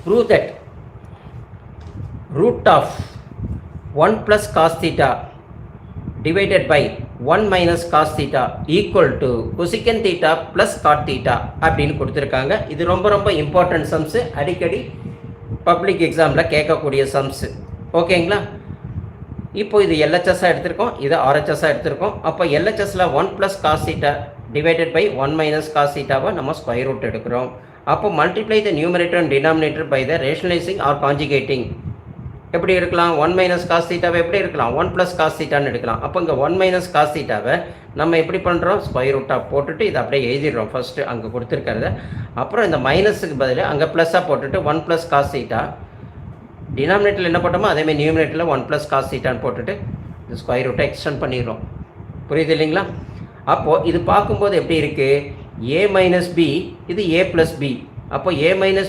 prove that root of 1 plus cos theta divided by 1 minus cos theta equal to cosecant theta plus cot theta அப்படின்னு கொடுத்துருக்காங்க. இது ரொம்ப ரொம்ப important sums, அடிக்கடி public எக்ஸாமில் கேட்கக்கூடிய சம்ஸு. ஓகேங்களா? இப்போ இது எல்ஹெச்எஸ்ஸாக எடுத்திருக்கோம், இது ஆர்ஹெச்எஸ்ஸாக எடுத்திருக்கோம். அப்போ எல்ஹெச்எஸில் 1 plus cos theta divided by 1 minus cos தீட்டாவை நம்ம ஸ்கொயர் ரூட் எடுக்கிறோம். அப்போ multiply the numerator and denominator by the rationalising or conjugating. எப்படி இருக்கலாம்? 1 மைனஸ் காஸ் தீட்டாவை எப்படி இருக்கலாம்? 1 ப்ளஸ் காஸ் தீட்டான்னு எடுக்கலாம். அப்போ இங்கே 1 மைனஸ் காஸ் தீட்டாவை நம்ம எப்படி பண்ணுறோம்? ஸ்கொயர் ரூட்டாக போட்டுட்டு இதை அப்படியே எழுதிடுறோம் ஃபஸ்ட்டு அங்கே கொடுத்துருக்கிறத. அப்புறம் இந்த மைனஸுக்கு பதில் அங்கே ப்ளஸ்ஸாக போட்டுட்டு 1 ப்ளஸ் காஸ் தீட்டா, டினாமினேட்டரில் என்ன போட்டோமோ அதேமாதிரி நியூமினேட்டரில் 1 ப்ளஸ் காஸ் தீட்டான்னு போட்டுட்டு இந்த ஸ்கொயர் ரூட்டை எக்ஸ்டெண்ட் பண்ணிடுறோம். புரியுது இல்லைங்களா? அப்போது இது பார்க்கும்போது எப்படி இருக்குது? ஏ மைனஸ் பி, இது ஏ ப்ளஸ் பி. அப்போ ஏ மைனஸ்